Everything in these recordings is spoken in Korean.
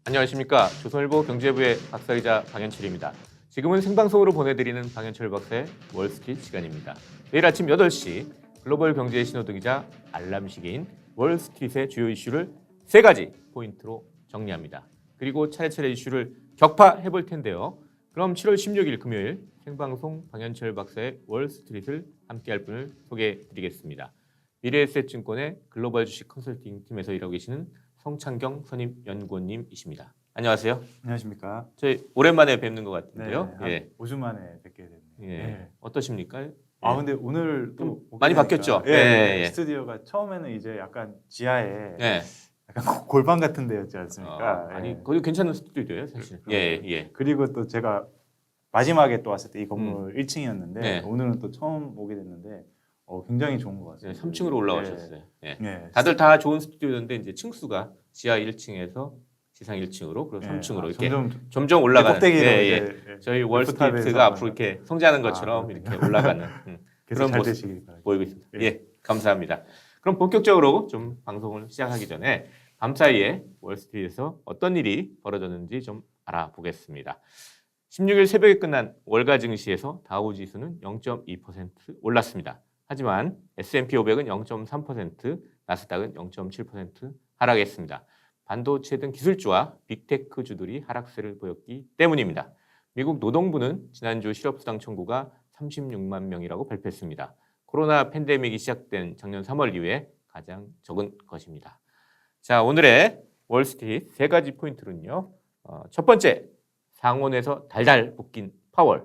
안녕하십니까. 조선일보 경제부의 박사이자 방현철입니다. 지금은 생방송으로 보내드리는 방현철 박사의 월스트리트 시간입니다. 매일 아침 8시 글로벌 경제의 신호등이자 알람 시계인 월스트리트의 주요 이슈를 3가지 포인트로 정리합니다. 그리고 차례차례 이슈를 격파해볼 텐데요. 그럼 7월 16일 금요일 생방송 방현철 박사의 월스트리트를 함께할 분을 소개해드리겠습니다. 미래에셋증권의 글로벌 주식 컨설팅 팀에서 일하고 계시는 성창경 선임연구원님이십니다. 안녕하세요. 안녕하십니까. 저희 오랜만에 뵙는 것 같은데요. 네, 예. 5주 만에 뵙게 됐네요. 예. 네. 어떠십니까? 예. 근데 오늘 또 많이 바뀌었죠? 예, 예, 예. 스튜디오가 처음에는 이제 약간 지하에 예. 약간 골방 같은 데였지 않습니까? 아니 예. 거기 괜찮은 스튜디오예요, 사실. 예, 예. 그리고 또 제가 마지막에 또 왔을 때 이 건물 1층이었는데 네. 오늘은 또 처음 오게 됐는데 굉장히 좋은 것 네, 같습니다. 3층으로 올라가셨어요. 예. 네. 다들 다 좋은 스튜디오인데 이제 층수가 지하 1층에서 지상 1층으로 그리고 네. 3층으로 이렇게 점점 점점 올라가는. 꼭대기로 예, 이제 예. 저희 루프탑에서 월스트리트가 앞으로 이렇게 성장하는 것처럼 그렇군요. 이렇게 올라가는 계속 그런 잘 모습 되시길 바랍니다. 보이고 있습니다. 예. 예, 감사합니다. 그럼 본격적으로 좀 방송을 시작하기 전에 밤사이에 월스트리트에서 어떤 일이 벌어졌는지 좀 알아보겠습니다. 16일 새벽에 끝난 월가 증시에서 다우지수는 0.2% 올랐습니다. 하지만 S&P 500은 0.3%, 나스닥은 0.7% 하락했습니다. 반도체 등 기술주와 빅테크주들이 하락세를 보였기 때문입니다. 미국 노동부는 지난주 실업수당 청구가 36만 명이라고 발표했습니다. 코로나 팬데믹이 시작된 작년 3월 이후에 가장 적은 것입니다. 자, 오늘의 월스트리트 3가지 포인트는요. 첫 번째, 상온에서 달달 볶인 파월.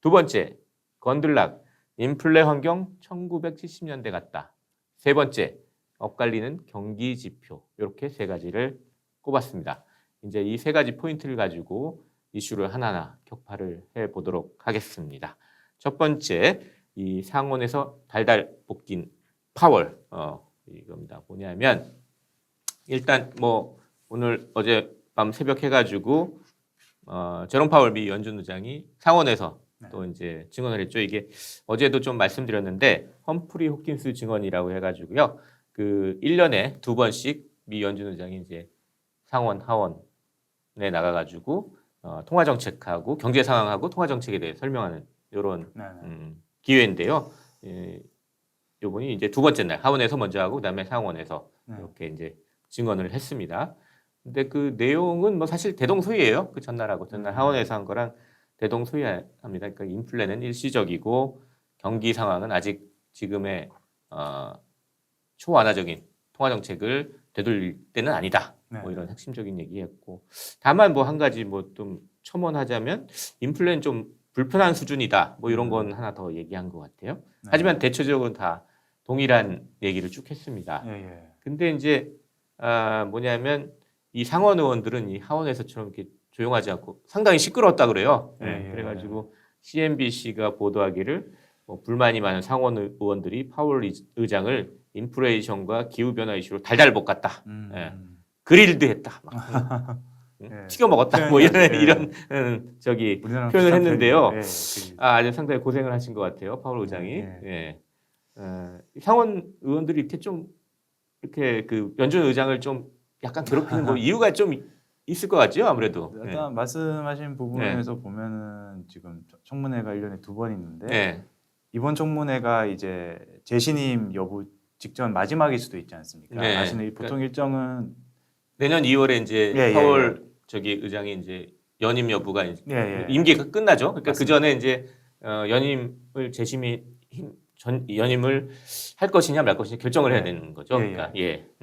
두 번째, 건들락, 인플레 환경 1970년대 같다. 세 번째, 엇갈리는 경기 지표. 이렇게 3가지를 꼽았습니다. 이제 이 3가지 포인트를 가지고 이슈를 하나하나 격파를 해보도록 하겠습니다. 첫 번째, 이 상온에서 달달 볶인 파월. 이겁니다. 뭐냐면 일단 뭐 오늘 어젯밤 새벽 해가지고 제롬 파월 미 연준 의장이 상원에서 또 이제 증언을 했죠. 이게 어제도 좀 말씀드렸는데 험프리 호킨스 증언이라고 해가지고요. 그 1년에 2번씩 미 연준 의장이 이제 상원 하원에 나가가지고 통화 정책하고 경제 상황하고 통화 정책에 대해 설명하는 이런 기회인데요. 요번이 이제 2번째 날 하원에서 먼저 하고 그다음에 상원에서 이렇게 이제 증언을 했습니다. 근데 그 내용은 뭐 사실 대동소이해요. 그 전날하고 전날 하원에서 한 거랑 대동소이합니다. 그러니까 인플레는 일시적이고 경기 상황은 아직 지금의 초완화적인 통화 정책을 되돌릴 때는 아니다. 뭐 이런 핵심적인 얘기했고 다만 뭐 한 가지 뭐 좀 첨언하자면 인플레는 좀 불편한 수준이다. 뭐 이런 건 하나 더 얘기한 것 같아요. 하지만 대체적으로 다 동일한 얘기를 쭉 했습니다. 근데 이제 뭐냐면 이 상원 의원들은 이 하원에서처럼 이렇게 조용하지 않고 상당히 시끄러웠다 그래요. 그래가지고 CNBC가 보도하기를 뭐 불만이 많은 상원 의원들이 파월 의장을 인플레이션과 기후 변화 이슈로 달달 볶았다. 그릴드 했다. 막. 튀겨 먹었다. 뭐 이런 저기 표현을 했는데요. 아주 상당히 고생을 하신 것 같아요. 파월 의장이. 상원 의원들이 이렇게 좀 이렇게 그 연준 의장을 좀 약간 괴롭히는 뭐 이유가 좀 있을 것 같죠, 아무래도. 일단 말씀하신 부분에서 보면은 지금 청문회가 1년에 2번 있는데 이번 청문회가 이제 재신임 여부 직전 마지막일 수도 있지 않습니까? 아시는 보통 일정은 내년 2월에 이제 파월 저기 의장이 이제 연임 여부가 임기가 끝나죠. 그러니까 그 전에 이제 연임을 연임을 할 것이냐 말 것이냐 결정을 해야 되는 거죠. 그러니까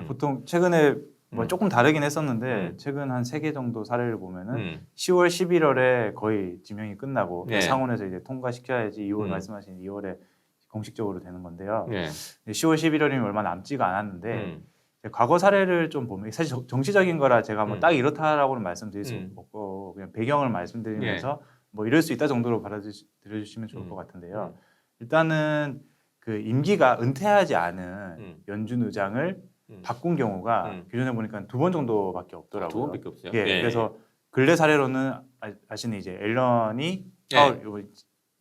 보통 최근에 뭐 조금 다르긴 했었는데 최근 한 3개 정도 사례를 보면은 10월, 11월에 거의 지명이 끝나고 상원에서 이제 통과시켜야지 2월 말씀하신 2월에 공식적으로 되는 건데요. 10월, 11월이면 얼마 남지가 않았는데 과거 사례를 좀 보면 사실 정치적인 거라 제가 뭐 딱 이렇다라고는 말씀드릴 수 없고 그냥 배경을 말씀드리면서 뭐 이럴 수 있다 정도로 받아들여주시면 좋을 것 같은데요. 일단은 그 임기가 은퇴하지 않은 연준 의장을 바꾼 경우가 기존에 보니까 2번 정도밖에 없더라고요. 2번밖에 없어요. 그래서 근래 사례로는 아시는 이제 앨런이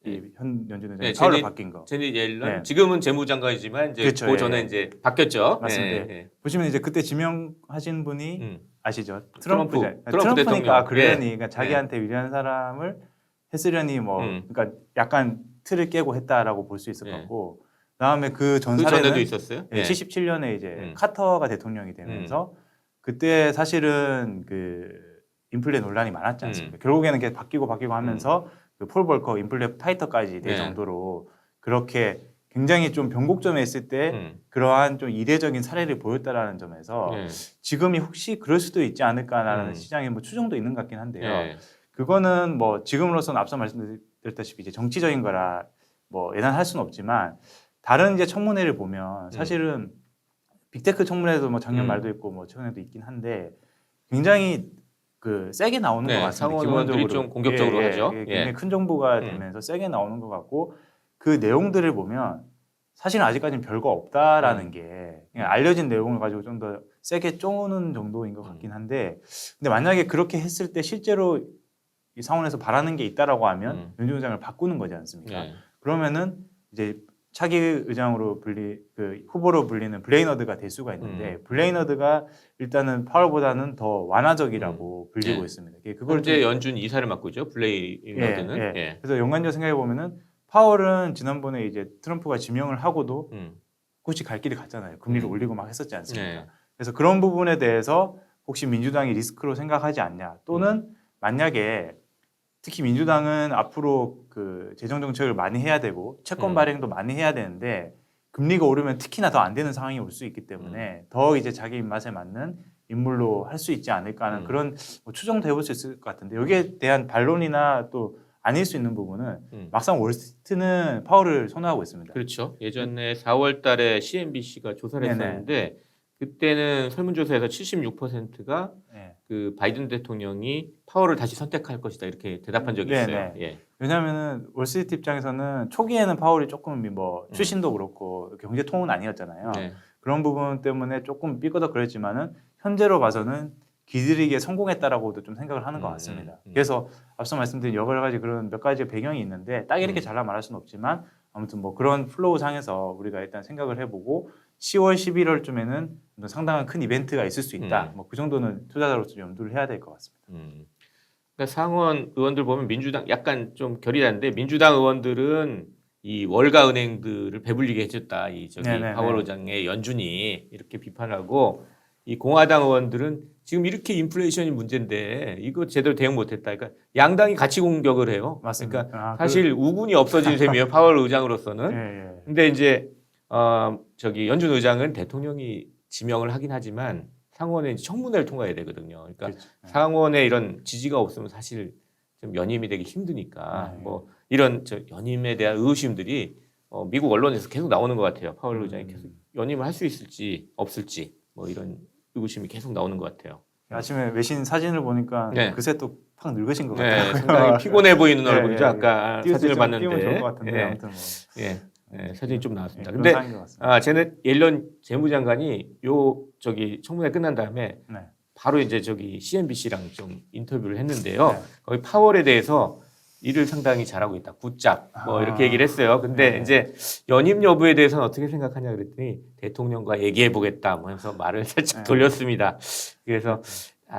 현 연준 의장이 네, 파월로 바뀐 거. 제니 옐런 네. 지금은 재무장관이지만 이제 그렇죠, 그 예. 전에 이제 바뀌었죠. 맞습니다. 예. 보시면 이제 그때 지명하신 분이 음. 아시죠? 트럼프 트럼프니까 대통령. 그러려니 예. 그러니까 자기한테 유리한 사람을 했으려니 뭐 음. 그러니까 약간 틀을 깨고 했다라고 볼 수 있을 것 예. 같고 그다음에 그 전 그 전에도 사례는 있었어요. 예, 77년에 이제 음. 카터가 대통령이 되면서 그때 사실은 그 인플레 논란이 많았지 않습니까? 결국에는 계속 바뀌고 하면서 그 폴 볼커 인플레 파이터까지 될 네. 정도로 그렇게 굉장히 좀 변곡점에 있을 때 그러한 좀 이례적인 사례를 보였다라는 점에서 네. 지금이 혹시 그럴 수도 있지 않을까라는 음. 시장의 뭐 추정도 있는 것 같긴 한데요. 예. 그거는 뭐 지금으로서는 앞서 말씀드렸다시피 이제 정치적인 거라 뭐 예단할 수는 없지만 다른 이제 청문회를 보면 사실은 빅테크 청문회도 뭐 작년 말도 있고 뭐 최근에도 있긴 한데 굉장히 그 세게 나오는 것 같습니다. 상원 의원들이 좀 공격적으로 하죠. 굉장히 큰 정부가 되면서 세게 나오는 것 같고 그 내용들을 보면 사실은 아직까지는 별거 없다라는 게 그냥 알려진 내용을 가지고 좀 더 세게 쪼는 정도인 것 같긴 한데 근데 만약에 그렇게 했을 때 실제로 이 상원에서 바라는 게 있다라고 하면 연준 의장을 바꾸는 거지 않습니까? 예. 그러면은 이제 차기 의장으로 그 후보로 불리는 블레이너드가 될 수가 있는데 블레이너드가 일단은 파월보다는 더 완화적이라고 불리고 네. 있습니다. 그걸 현재 연준 이사를 맡고 있죠. 블레이너드는. 예. 그래서 연관적 생각해 보면은 파월은 지난번에 이제 트럼프가 지명을 하고도 굳이 갈 길이 갔잖아요. 금리를 올리고 막 했었지 않습니까? 네. 그래서 그런 부분에 대해서 혹시 민주당이 리스크로 생각하지 않냐 또는 만약에 특히 민주당은 앞으로 그 재정 정책을 많이 해야 되고 채권 발행도 많이 해야 되는데 금리가 오르면 특히나 더 안 되는 상황이 올 수 있기 때문에 더 이제 자기 입맛에 맞는 인물로 할 수 있지 않을까 하는 그런 뭐 추정도 해볼 수 있을 것 같은데 여기에 대한 반론이나 또 아닐 수 있는 부분은 막상 월스트리트는 파월을 선호하고 있습니다. 그렇죠. 예전에 4월 달에 CNBC가 조사를 네네. 했었는데 그때는 설문조사에서 76%가 네. 그 바이든 대통령이 파월을 다시 선택할 것이다 이렇게 대답한 적이 있어요. 네네. 예. 왜냐하면은 월스트리트 입장에서는 초기에는 파월이 조금 뭐 출신도 그렇고 경제 통은 아니었잖아요. 네. 그런 부분 때문에 조금 삐거덕거렸지만은 현재로 봐서는 길들이기에 성공했다라고도 좀 생각을 하는 것 같습니다. 그래서 앞서 말씀드린 여러 가지 그런 몇 가지 배경이 있는데 딱 이렇게 잘라 말할 수는 없지만 아무튼 뭐 그런 플로우 상에서 우리가 일단 생각을 해보고 10월, 11월쯤에는 상당한 큰 이벤트가 있을 수 있다. 뭐 그 정도는 투자자로서 염두를 해야 될 것 같습니다. 그러니까 상원 의원들 보면 민주당 약간 좀 결이 다른데 민주당 의원들은 이 월가 은행들을 배불리게 해줬다. 이 저기 네네네. 파월 의장의 연준이 이렇게 비판하고 이 공화당 의원들은 지금 이렇게 인플레이션이 문제인데 이거 제대로 대응 못했다. 그러니까 양당이 같이 공격을 해요. 맞습니다. 그러니까 사실 우군이 없어진 셈이에요. 파월 의장으로서는. 예. 근데 이제 저기 연준 의장은 대통령이 지명을 하긴 하지만 상원에 청문회를 통과해야 되거든요. 그러니까 그렇죠. 상원에 이런 지지가 없으면 사실 좀 연임이 되기 힘드니까 뭐 이런 저 연임에 대한 의구심들이 미국 언론에서 계속 나오는 것 같아요. 파월 의장이 계속 연임을 할 수 있을지 없을지 뭐 이런 의구심이 계속 나오는 것 같아요. 아침에 외신 사진을 보니까 네. 그새 또 팍 늙으신 것 네, 같아요. 상당히 피곤해 보이는 예, 얼굴이죠. 예, 아까 띄울 때 사진을 좀 봤는데. 띄우면 좋을 것 같은데 예, 아무튼 뭐. 예, 사진이 좀 나왔습니다. 그런 근데 상황인 것 같습니다. 쟤는 옐런 재무장관이 요 저기 청문회 끝난 다음에 네. 바로 이제 저기 CNBC랑 좀 인터뷰를 했는데요. 네. 거기 파월에 대해서 일을 상당히 잘하고 있다. 굿잡 뭐 이렇게 얘기를 했어요. 근데 네. 이제 연임 여부에 대해서는 어떻게 생각하냐 그랬더니 대통령과 얘기해 보겠다 뭐 해서 말을 살짝 네. 돌렸습니다. 그래서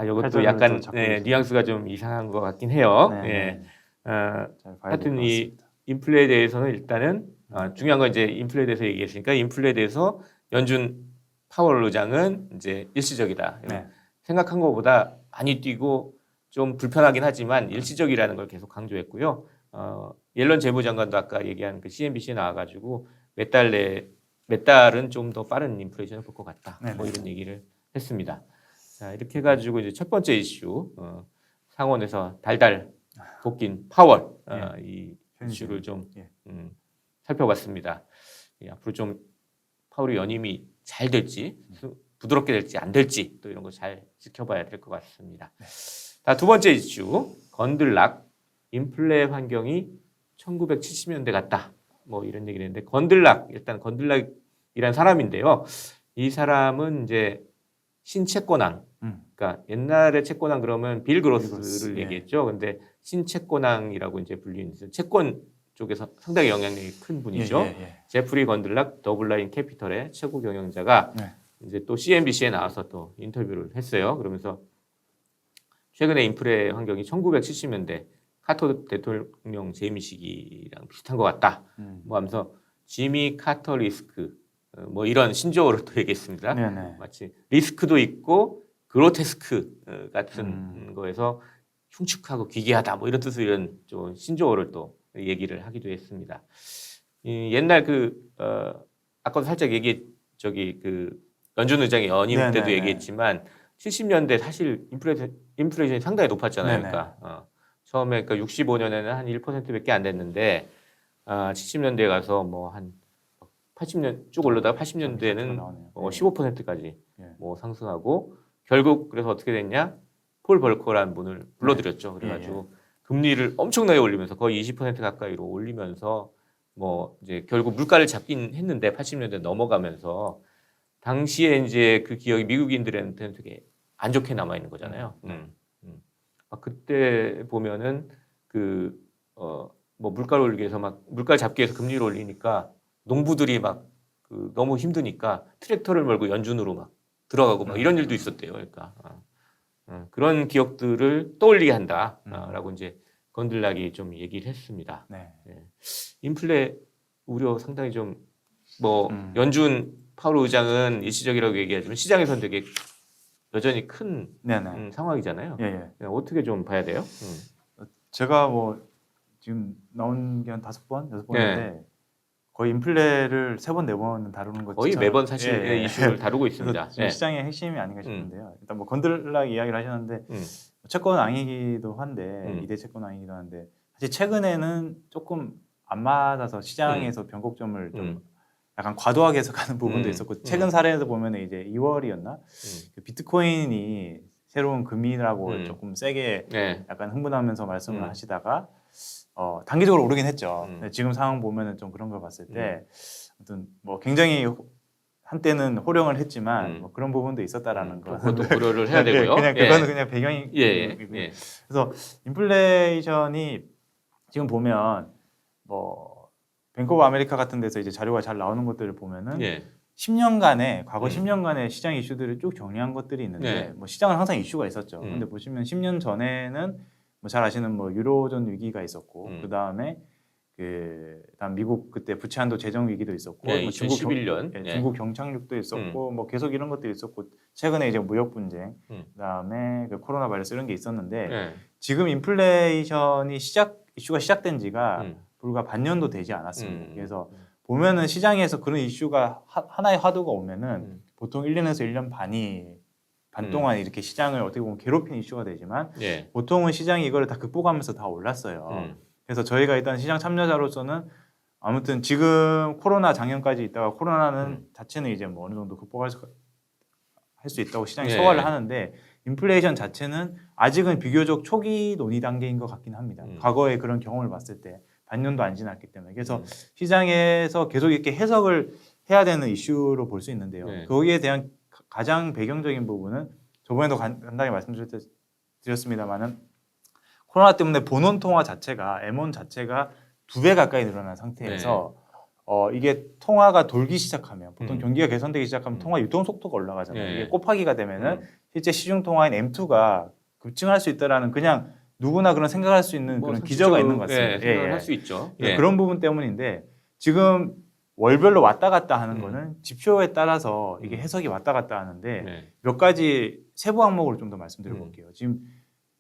이것도 팔자를 약간 또 잡고 뉘앙스가 좀 이상한 것 같긴 해요. 네, 예. 네. 잘 봐야 하여튼 될것 이 같습니다. 인플레에 대해서는 일단은 중요한 건 이제 인플레에 대해서 얘기했으니까 인플레에 대해서 연준 파월 의장은 이제 일시적이다. 네. 생각한 것보다 많이 뛰고 좀 불편하긴 하지만 일시적이라는 걸 계속 강조했고요. 옐런 재무장관도 아까 얘기한 그 CNBC에 나와가지고 몇 달은 좀 더 빠른 인플레이션을 볼 것 같다. 네네. 뭐 이런 얘기를 했습니다. 자 이렇게 해가지고 이제 첫 번째 이슈 상원에서 달달 볶인 파월 이 이슈를 좀 살펴봤습니다. 앞으로 좀 파월의 연임이 잘 될지 부드럽게 될지 안 될지 또 이런 거 잘 지켜봐야 될 것 같습니다. 자, 두 번째 이슈 건들락 인플레 환경이 1970년대 같다. 뭐 이런 얘기를 했는데 일단 건들락이란 사람인데요. 이 사람은 이제 신채권왕 그러니까 옛날에 채권왕 그러면 빌 그로스를 예. 얘기했죠. 근데 신채권왕이라고 이제 불리는 채권 쪽에서 상당히 영향력이 큰 분이죠. 예. 제프리 건들락 더블라인 캐피털의 최고 경영자가 네. 이제 또 CNBC에 나와서 또 인터뷰를 했어요. 그러면서 최근에 인플레 환경이 1970년대 카터 대통령 재임 시기랑 비슷한 것 같다. 뭐 하면서 지미 카터 리스크 뭐 이런 신조어를 또 얘기했습니다. 네네. 마치 리스크도 있고 그로테스크 같은 거에서 흉측하고 기괴하다 뭐 이런 뜻의 이런 좀 신조어를 또 얘기를 하기도 했습니다. 옛날 아까도 살짝 그 연준 의장의 연임 네네네. 때도 얘기했지만 70년대 사실 인플레이션이 상당히 높았잖아요. 네네. 그러니까 처음에 65년에는 한 1%밖에 안 됐는데 70년대에 가서 뭐 한 80년 쭉 올라다가 80년대에는 15%까지 뭐 상승하고 결국 그래서 어떻게 됐냐? 폴 벌커라는 분을 불러들였죠. 그래가지고 금리를 엄청나게 올리면서 거의 20% 가까이로 올리면서 뭐 이제 결국 물가를 잡긴 했는데 80년대 넘어가면서 당시에 이제 그 기억이 미국인들한테는 되게 안 좋게 남아 있는 거잖아요. 그때 보면은 뭐 물가를 올리기 위해서 막 물가를 잡기 위해서 금리를 올리니까 농부들이 막 너무 힘드니까 트랙터를 몰고 연준으로 막 들어가고 막 이런 일도 있었대요. 그러니까 그런 기억들을 떠올리게 한다라고 이제 건들락이 좀 얘기를 했습니다. 네. 인플레 우려 상당히 좀 뭐 연준 파월 의장은 일시적이라고 얘기하지만 시장에서는 되게 여전히 큰 상황이잖아요. 어떻게 좀 봐야 돼요? 제가 뭐 지금 나온 게 한 5번, 6번인데 거의 인플레를 3번, 4번은 다루는 것 거의 매번 사실 이슈를 다루고 있습니다. 지금 시장의 핵심이 아닌가 싶은데요. 일단 뭐 건들락 이야기를 하셨는데 채권 왕이기도 한데 2대 채권 왕이기도 한데 사실 최근에는 조금 안 맞아서 시장에서 변곡점을 좀 약간 과도하게 해석하는 부분도 있었고 최근 사례에서 보면 이제 2월이었나 그 비트코인이 새로운 금이라고 조금 세게 약간 흥분하면서 말씀을 하시다가 단기적으로 오르긴 했죠. 지금 상황 보면은 좀 그런 걸 봤을 때 아무튼 뭐 굉장히 한때는 호령을 했지만 뭐 그런 부분도 있었다라는 거. 그것도 고려를 해야 되고요. 그냥 그거는 그냥 배경이. 그래서 인플레이션이 지금 보면 뭐 뱅크 오브 아메리카 같은 데서 이제 자료가 잘 나오는 것들을 보면은 10년간의 과거 10년간의 시장 이슈들을 쭉 정리한 것들이 있는데 뭐 시장은 항상 이슈가 있었죠. 근데 보시면 10년 전에는 뭐 잘 아시는 뭐 유로존 위기가 있었고 그다음에 그다음 미국 그때 부채 한도 재정 위기도 있었고 뭐 2011년 중국 경착륙도 있었고 뭐 계속 이런 것도 있었고 최근에 이제 무역 분쟁 그다음에 그 코로나 바이러스 이런 게 있었는데 지금 인플레이션이 이슈가 시작된 지가 불과 반년도 되지 않았습니다. 그래서 보면은 시장에서 그런 이슈가 하나의 화두가 오면은 보통 1년에서 1년 반 동안 이렇게 시장을 어떻게 보면 괴롭힌 이슈가 되지만 보통은 시장이 이거를 다 극복하면서 다 올랐어요. 그래서 저희가 일단 시장 참여자로서는 아무튼 지금 코로나 작년까지 있다가 코로나는 자체는 이제 뭐 어느 정도 극복할 수 있다고 시장이 소화를 하는데 인플레이션 자체는 아직은 비교적 초기 논의 단계인 것 같긴 합니다. 과거의 그런 경험을 봤을 때 반년도 안 지났기 때문에 그래서 시장에서 계속 이렇게 해석을 해야 되는 이슈로 볼 수 있는데요. 거기에 대한 가장 배경적인 부분은 저번에도 간단히 말씀드렸습니다만은 코로나 때문에 본원 통화 자체가 M1 자체가 2배 가까이 늘어난 상태에서 이게 통화가 돌기 시작하면 보통 경기가 개선되기 시작하면 통화 유통 속도가 올라가잖아요. 이게 곱하기가 되면은 실제 시중 통화인 M2가 급증할 수 있다라는 그냥 누구나 그런 생각할 수 있는 그런 기저가 있는 것 같습니다. 생각을 할 수 있죠. 그런 부분 때문인데 지금 월별로 왔다 갔다 하는 거는 지표에 따라서 이게 해석이 왔다 갔다 하는데 몇 가지 세부 항목으로 좀 더 말씀드려 볼게요. 지금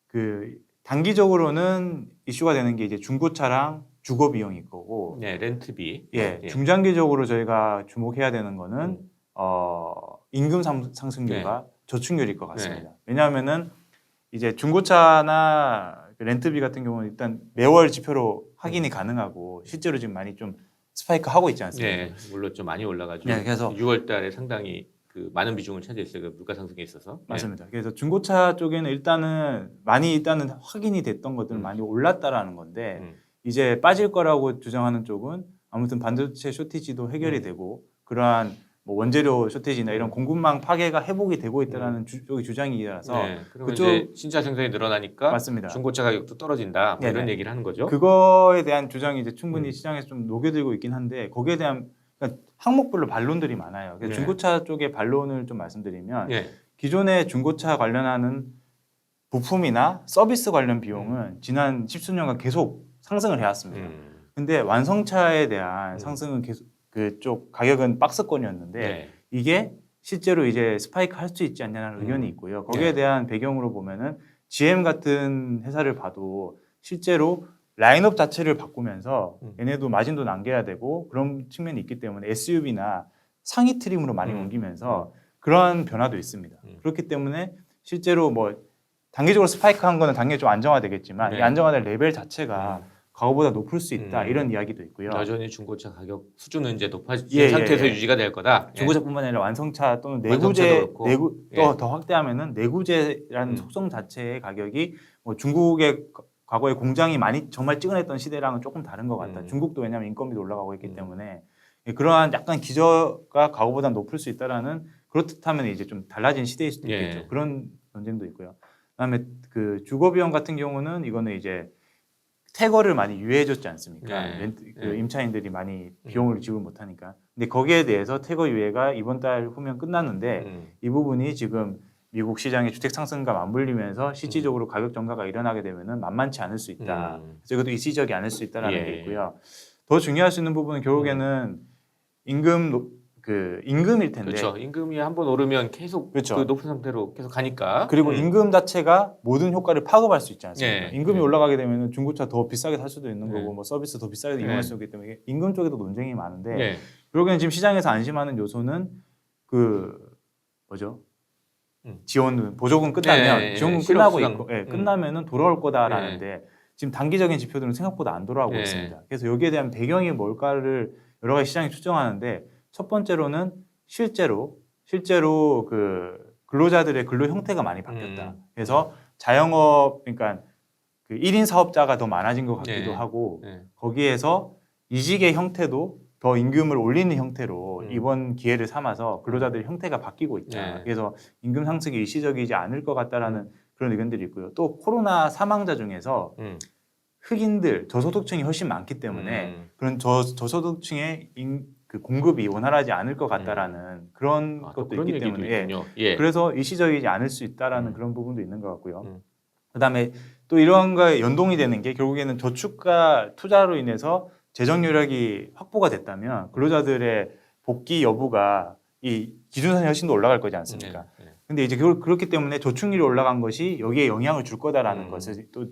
그 단기적으로는 이슈가 되는 게 이제 중고차랑 주거 비용일 거고 렌트비. 중장기적으로 저희가 주목해야 되는 거는 임금 상승률과 저축률일 것 같습니다. 왜냐하면은 이제 중고차나 렌트비 같은 경우는 일단 매월 지표로 확인이 가능하고 실제로 지금 많이 좀 스파이크 하고 있지 않습니까? 물론 좀 많이 올라가지고 그래서 6월달에 상당히 그 많은 비중을 차지했어요. 그 물가 상승에 있어서. 맞습니다. 그래서 중고차 쪽에는 일단은 확인이 됐던 것들은 많이 올랐다라는 건데 이제 빠질 거라고 주장하는 쪽은 아무튼 반도체 쇼티지도 해결이 되고 그러한 뭐 원재료 쇼티지나 이런 공급망 파괴가 회복이 되고 있다라는 쪽의 주장이라서 그리고 그쪽 이제 신차 생산이 늘어나니까 맞습니다. 중고차 가격도 떨어진다. 뭐 이런 얘기를 하는 거죠. 그거에 대한 주장이 이제 충분히 시장에서 좀 녹여들고 있긴 한데 거기에 대한 그러니까 항목별로 반론들이 많아요. 그래서 중고차 쪽의 반론을 좀 말씀드리면 기존의 중고차 관련하는 부품이나 서비스 관련 비용은 지난 10수년간 계속 상승을 해왔습니다. 근데 완성차에 대한 상승은 계속 그쪽 가격은 박스권이었는데 이게 실제로 이제 스파이크 할 수 있지 않냐는 의견이 있고요. 거기에 대한 배경으로 보면은 GM 같은 회사를 봐도 실제로 라인업 자체를 바꾸면서 얘네도 마진도 남겨야 되고 그런 측면이 있기 때문에 SUV나 상위 트림으로 많이 옮기면서 그런 변화도 있습니다. 그렇기 때문에 실제로 뭐 단기적으로 스파이크한 거는 당연히 좀 안정화되겠지만 이 안정화될 레벨 자체가 과거보다 높을 수 있다 이런 이야기도 있고요. 여전히 중고차 가격 수준은 이제 높아진 상태에서 유지가 될 거다. 중고차뿐만 아니라 완성차 또는 더 확대하면은 내구재라는 속성 자체의 가격이 뭐 중국의 과거에 공장이 많이 정말 찌그랬던 시대랑은 조금 다른 것 같다. 중국도 왜냐하면 인건비도 올라가고 있기 때문에 그러한 약간 기저가 과거보다 높을 수 있다라는 그렇다면 이제 좀 달라진 시대일 수도 있겠죠. 그런 논쟁도 있고요. 그다음에 그 주거 비용 같은 경우는 이거는 이제 태거를 많이 유예해줬지 않습니까? 임차인들이 많이 비용을 지불 못하니까. 근데 거기에 대해서 태거 유예가 이번 달 후면 끝났는데 이 부분이 지금 미국 시장의 주택 상승과 맞물리면서 실질적으로 가격 정가가 일어나게 되면은 만만치 않을 수 있다. 그래서 이것도 일시적이 않을 수 있다라는 게 있고요. 더 중요할 수 있는 부분은 결국에는 임금일 텐데. 그렇죠. 임금이 한번 오르면 계속 그 높은 상태로 계속 가니까. 그리고 임금 자체가 모든 효과를 파급할 수 있지 않습니까? 임금이 올라가게 되면 중고차 더 비싸게 살 수도 있는 거고 뭐 서비스 더 비싸게 이용할 수 있기 때문에 임금 쪽에도 논쟁이 많은데 결국에는 지금 시장에서 안심하는 요소는 지원 보조금 끝나면 지원금 끝나고 있고 끝나면은 돌아올 거다라는데 지금 단기적인 지표들은 생각보다 안 돌아오고 있습니다. 그래서 여기에 대한 배경이 뭘까를 여러 가지 시장이 추정하는데 첫 번째로는 실제로 그 근로자들의 근로 형태가 많이 바뀌었다. 그래서 자영업 그러니까 그 1인 사업자가 더 많아진 것 같기도 하고 거기에서 이직의 형태도 더 임금을 올리는 형태로 이번 기회를 삼아서 근로자들의 형태가 바뀌고 있다. 그래서 임금 상승이 일시적이지 않을 것 같다라는 그런 의견들이 있고요. 또 코로나 사망자 중에서 흑인들 저소득층이 훨씬 많기 때문에 그런 저소득층의 그 공급이 원활하지 않을 것 같다라는 그런 것도 있기 때문에 그래서 일시적이지 않을 수 있다라는 그런 부분도 있는 것 같고요. 그다음에 또 이런 거에 연동이 되는 게 결국에는 저축과 투자로 인해서 재정 여력이 확보가 됐다면 근로자들의 복귀 여부가 이 기준선이 훨씬 더 올라갈 거지 않습니까? 근데 이제 그렇기 때문에 저축률이 올라간 것이 여기에 영향을 줄 거다라는 것을 또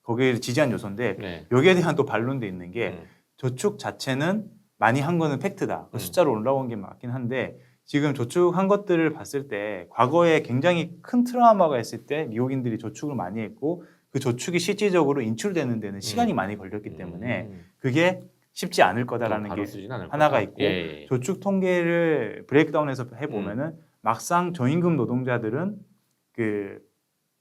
거기에 지지한 요소인데 여기에 대한 또 반론도 있는 게 저축 자체는 많이 한 거는 팩트다. 숫자로 올라온 게 맞긴 한데 지금 저축한 것들을 봤을 때 과거에 굉장히 큰 트라우마가 있을 때 미국인들이 저축을 많이 했고 그 저축이 실질적으로 인출되는 데는 시간이 많이 걸렸기 때문에 그게 쉽지 않을 거다라는 게 하나가 있고 저축 통계를 브레이크다운해서 해보면은 막상 저임금 노동자들은 그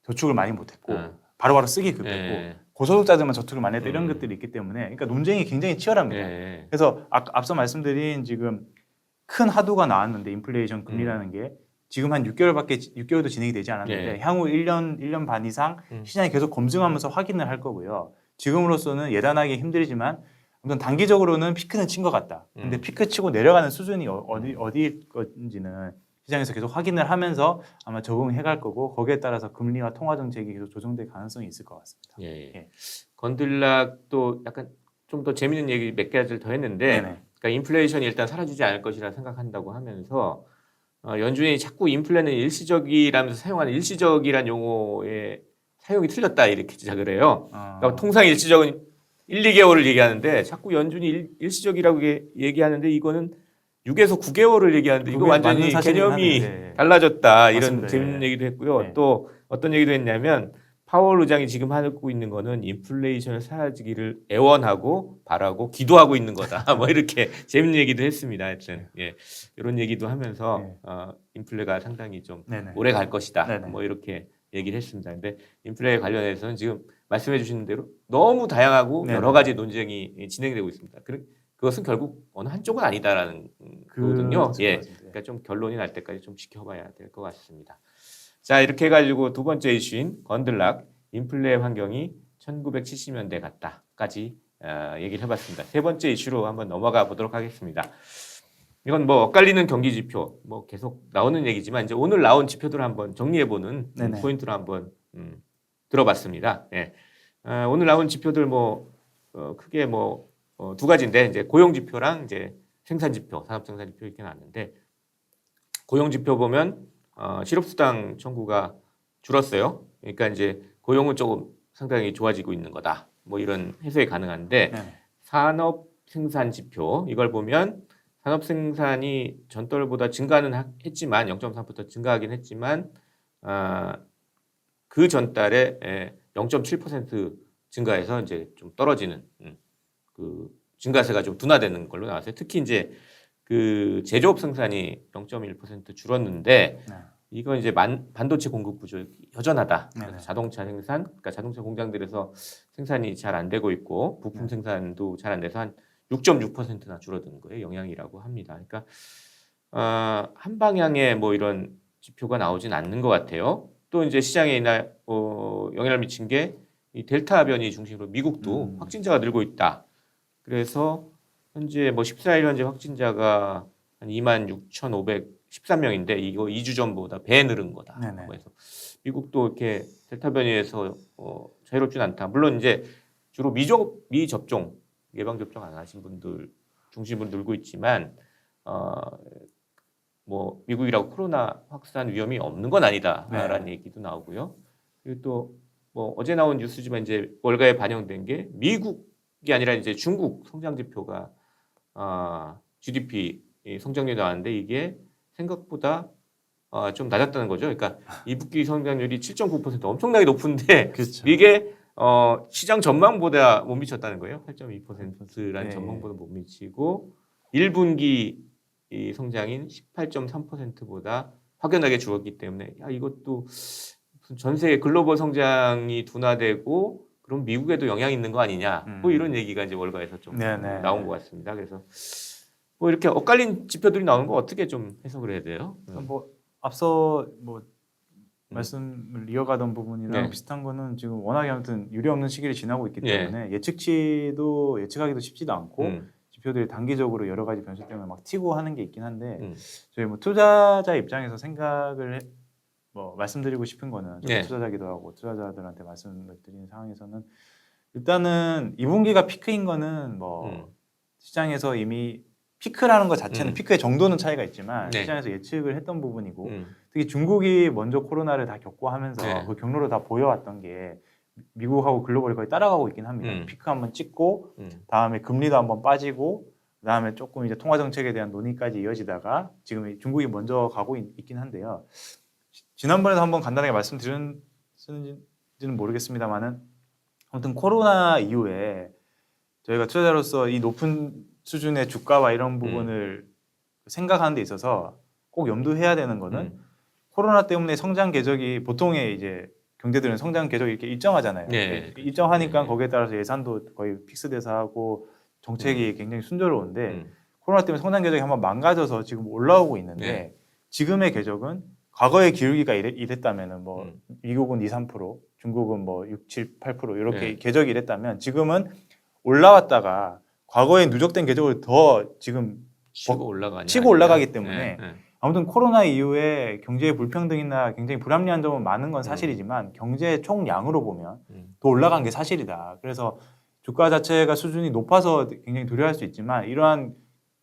저축을 많이 못했고 바로바로 쓰기 급했고 고소득자들만 저축을 많이 했다 이런 것들이 있기 때문에 그러니까 논쟁이 굉장히 치열합니다. 그래서 앞서 말씀드린 지금 큰 하도가 나왔는데 인플레이션 금리라는 게 지금 한 6개월도 진행이 되지 않았는데 향후 1년 반 이상 시장이 계속 검증하면서 확인을 할 거고요. 지금으로서는 예단하기 힘들지만 아무튼 단기적으로는 피크는 친 것 같다. 근데 피크 치고 내려가는 수준이 어디일 건지는 시장에서 계속 확인을 하면서 아마 적응해 갈 거고 거기에 따라서 금리와 통화 정책이 계속 조정될 가능성이 있을 것 같습니다. 건들락도 약간 좀 더 재밌는 얘기 몇 가지를 더 했는데 그러니까 인플레이션이 일단 사라지지 않을 것이라 생각한다고 하면서 연준이 자꾸 인플레는 일시적이라면서 사용하는 일시적이란 용어의 사용이 틀렸다 이렇게 시작을 해요. 그러니까 통상 일시적은 1, 2개월을 얘기하는데 자꾸 연준이 일시적이라고 얘기하는데 이거는 6에서 9개월을 얘기하는데 이거 완전히 개념이 달라졌다 이런 맞습니다. 재밌는 얘기도 했고요. 또 어떤 얘기도 했냐면 파월 의장이 지금 하고 있는 거는 인플레이션을 사라지기를 애원하고 바라고 기도하고 있는 거다. 뭐 이렇게 재밌는 얘기도 했습니다. 하여튼 이런 얘기도 하면서 인플레가 상당히 좀 오래 갈 것이다. 뭐 이렇게 얘기를 했습니다. 근데 인플레 관련해서는 지금 말씀해 주신 대로 너무 다양하고 여러 가지 논쟁이 진행되고 있습니다. 그것은 결국 어느 한쪽은 아니다라는 거거든요. 예, 그러니까 좀 결론이 날 때까지 좀 지켜봐야 될 것 같습니다. 자, 이렇게 해가지고 두 번째 이슈인 건들락 인플레 환경이 1970년대 같다까지 얘기를 해봤습니다. 세 번째 이슈로 한번 넘어가 보도록 하겠습니다. 이건 뭐 엇갈리는 경기 지표 뭐 계속 나오는 얘기지만 이제 오늘 나온 지표들을 한번 정리해보는 포인트로 한번 들어봤습니다. 예. 오늘 나온 지표들 뭐 크게 뭐 두 가지인데 이제 고용 지표랑 이제 생산 지표, 산업 생산 지표 이렇게 나왔는데 고용 지표 보면 실업수당 청구가 줄었어요. 그러니까 이제 고용은 조금 상당히 좋아지고 있는 거다. 뭐 이런 해석이 가능한데 산업 생산 지표 이걸 보면 산업 생산이 전달보다 증가는 했지만 0.3% 증가하긴 했지만 그 전달에 0.7% 증가해서 이제 좀 떨어지는 그 증가세가 좀 둔화되는 걸로 나왔어요. 특히 이제 그 제조업 생산이 0.1% 줄었는데 이건 이제 반도체 공급 부족이 여전하다. 그래서 자동차 생산, 그러니까 자동차 공장들에서 생산이 잘 안 되고 있고 부품 생산도 잘 안 돼서 한 6.6%나 줄어드는 거예요. 영향이라고 합니다. 그러니까 한 방향의 뭐 이런 지표가 나오진 않는 것 같아요. 또 이제 시장에 이날 영향을 미친 게 이 델타 변이 중심으로 미국도 확진자가 늘고 있다. 그래서 현재 뭐 14일 현재 확진자가 한 26,513명인데 이거 2주 전보다 배 늘은 거다. 그래서 미국도 이렇게 델타 변이에서 자유롭진 않다. 물론 이제 주로 미접종 예방 접종 안 하신 분들 중심으로 늘고 있지만 뭐 미국이라고 코로나 확산 위험이 없는 건 아니다라는 얘기도 나오고요. 그리고 또 뭐 어제 나온 뉴스지만 이제 월가에 반영된 게 미국이 아니라 이제 중국 성장 지표가 GDP 성장률이 나왔는데 이게 생각보다 좀 낮았다는 거죠. 그러니까 이북기 성장률이 7.9% 엄청나게 높은데 그렇죠. 이게 시장 전망보다 못 미쳤다는 거예요. 8.2%라는 전망보다 못 미치고 1분기 이 성장인 18.3%보다 확연하게 줄었기 때문에 이것도 전 세계 글로벌 성장이 둔화되고 그럼 미국에도 영향이 있는 거 아니냐 뭐 이런 얘기가 이제 월가에서 좀 나온 것 같습니다. 그래서 뭐 이렇게 엇갈린 지표들이 나오는 거 어떻게 좀 해석을 해야 돼요? 뭐 앞서 뭐 말씀을 이어가던 부분이랑 비슷한 거는 지금 워낙에 아무튼 유례 없는 시기를 지나고 있기 때문에 예측하기도 쉽지도 않고 지표들이 단기적으로 여러 가지 변수 때문에 막 튀고 하는 게 있긴 한데 저희 뭐 투자자 입장에서 생각을 뭐 말씀드리고 싶은 거는 저도 투자자기도 하고 투자자들한테 말씀을 드리는 상황에서는 일단은 2분기가 피크인 거는 뭐 시장에서 이미 피크라는 것 자체는 피크의 정도는 차이가 있지만 시장에서 예측을 했던 부분이고 특히 중국이 먼저 코로나를 다 겪고 하면서 그 경로를 다 보여왔던 게 미국하고 글로벌이 거의 따라가고 있긴 합니다. 피크 한번 찍고 다음에 금리도 한번 빠지고 그다음에 조금 이제 통화 정책에 대한 논의까지 이어지다가 지금 중국이 먼저 가고 있긴 한데요. 지난번에도 한번 간단하게 말씀드렸는지는 모르겠습니다만은 아무튼 코로나 이후에 저희가 투자자로서 이 높은 수준의 주가와 이런 부분을 생각하는 데 있어서 꼭 염두해야 되는 거는 코로나 때문에 성장 궤적이 보통의 이제 경제들은 성장 궤적이 이렇게 일정하잖아요. 일정하니까 거기에 따라서 예산도 거의 픽스돼서 하고 정책이 굉장히 순조로운데 코로나 때문에 성장 궤적이 한번 망가져서 지금 올라오고 있는데 지금의 궤적은 과거의 기울기가 이랬다면은 뭐 미국은 2, 3%, 중국은 뭐 6, 7, 8% 이렇게 궤적이 이랬다면 지금은 올라왔다가 과거에 누적된 궤적을 더 지금 치고 올라가기 때문에 아무튼 코로나 이후에 경제의 불평등이나 굉장히 불합리한 점은 많은 건 사실이지만 경제 총량으로 보면 더 올라간 게 사실이다. 그래서 주가 자체가 수준이 높아서 굉장히 두려워할 수 있지만 이러한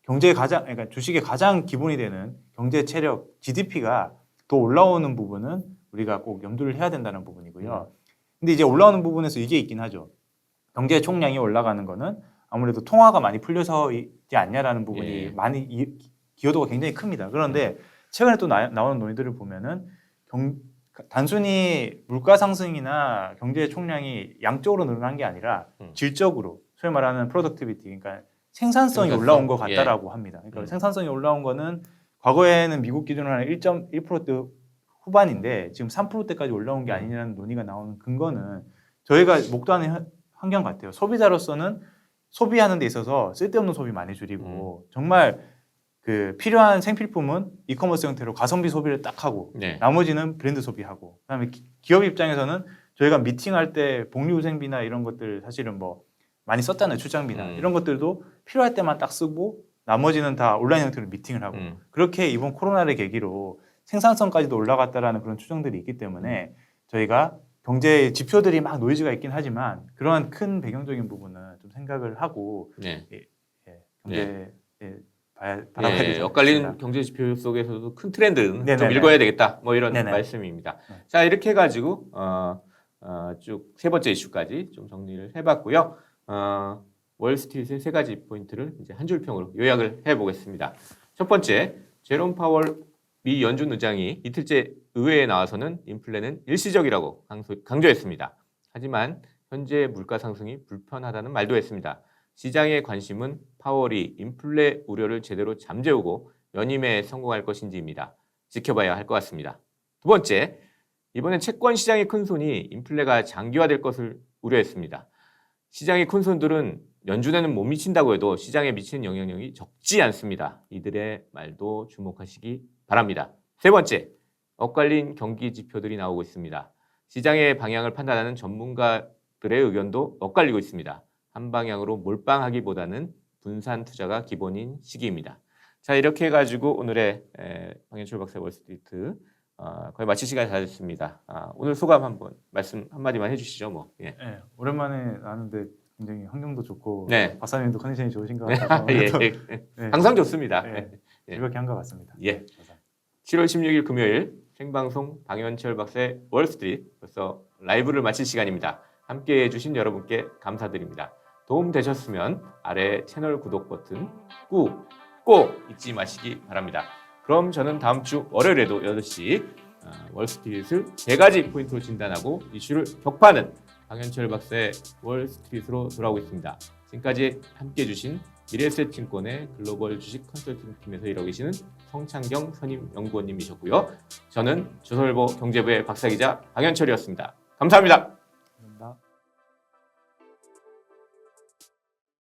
그러니까 주식의 가장 기본이 되는 경제 체력, GDP가 더 올라오는 부분은 우리가 꼭 염두를 해야 된다는 부분이고요. 근데 이제 올라오는 부분에서 이게 있긴 하죠. 경제 총량이 올라가는 거는 아무래도 통화가 많이 풀려서이지 않냐라는 부분이 많이 기여도가 굉장히 큽니다. 그런데 최근에 또 나오는 논의들을 보면은 단순히 물가 상승이나 경제 총량이 양적으로 늘어난 게 아니라 질적으로 소위 말하는 프로덕티비티, 그러니까 생산성이 올라온 것 같다라고 합니다. 그러니까 생산성이 올라온 거는 과거에는 미국 기준으로 한 1.1% 후반인데 지금 3%대까지 올라온 게 아니냐는 논의가 나오는 근거는 저희가 목도하는 환경 같아요. 소비자로서는 소비하는 데 있어서 쓸데없는 소비 많이 줄이고 정말 그 필요한 생필품은 이커머스 형태로 가성비 소비를 딱 하고 네. 나머지는 브랜드 소비하고 그다음에 기업 입장에서는 저희가 미팅할 때 복리후생비나 이런 것들 사실은 뭐 많이 썼잖아요. 출장비나 이런 것들도 필요할 때만 딱 쓰고 나머지는 다 온라인 형태로 미팅을 하고 그렇게 이번 코로나를 계기로 생산성까지도 올라갔다라는 그런 추정들이 있기 때문에 저희가 경제 지표들이 막 노이즈가 있긴 하지만 그러한 큰 배경적인 부분은 좀 생각을 하고 네. 경제에 바라봐야 예, 되지 엇갈리는 않겠습니다. 경제 지표 속에서도 큰 트렌드는 좀 네네네. 읽어야 되겠다. 뭐 이런 네네. 말씀입니다. 네. 자, 이렇게 해가지고 쭉 세 번째 이슈까지 좀 정리를 해봤고요. 월스트리트의 세 가지 포인트를 이제 한 줄 평으로 요약을 해보겠습니다. 첫 번째, 제롬 파월 미 연준 의장이 이틀째 의회에 나와서는 인플레는 일시적이라고 강조했습니다. 하지만 현재 물가 상승이 불편하다는 말도 했습니다. 시장의 관심은 파월이 인플레 우려를 제대로 잠재우고 연임에 성공할 것인지입니다. 지켜봐야 할 것 같습니다. 두 번째, 이번엔 채권 시장의 큰손이 인플레가 장기화될 것을 우려했습니다. 시장의 큰손들은 연준에는 못 미친다고 해도 시장에 미치는 영향력이 적지 않습니다. 이들의 말도 주목하시기 바랍니다. 세 번째, 엇갈린 경기 지표들이 나오고 있습니다. 시장의 방향을 판단하는 전문가들의 의견도 엇갈리고 있습니다. 한 방향으로 몰빵하기보다는 분산 투자가 기본인 시기입니다. 자, 이렇게 해가지고 오늘의 방현철 박사의 월스트리트 거의 마칠 시간이 다 됐습니다. 오늘 소감 말씀 한마디만 해주시죠. 뭐. 예. 네, 오랜만에 나왔는데 굉장히 환경도 좋고 네. 박사님도 컨디션이 좋으신 것 같아서 예, 또, 예. 네, 항상 좋습니다. 네, 예. 즐겁게 한 것 같습니다. 예. 7월 16일 금요일 생방송 방현철 박사의 월스트리트 벌써 라이브를 마칠 시간입니다. 함께 해주신 여러분께 감사드립니다. 도움 되셨으면 아래 채널 구독 버튼 꼭 잊지 마시기 바랍니다. 그럼 저는 다음 주 월요일에도 8시 월스트리트를 3가지 포인트로 진단하고 이슈를 격파하는 방현철 박사의 월스트리트로 돌아오겠습니다. 지금까지 함께해 주신 미래에셋증권의 글로벌 주식 컨설팅 팀에서 일하고 계시는 성창경 선임 연구원님이셨고요. 저는 조선일보 경제부의 박사기자 방현철이었습니다. 감사합니다.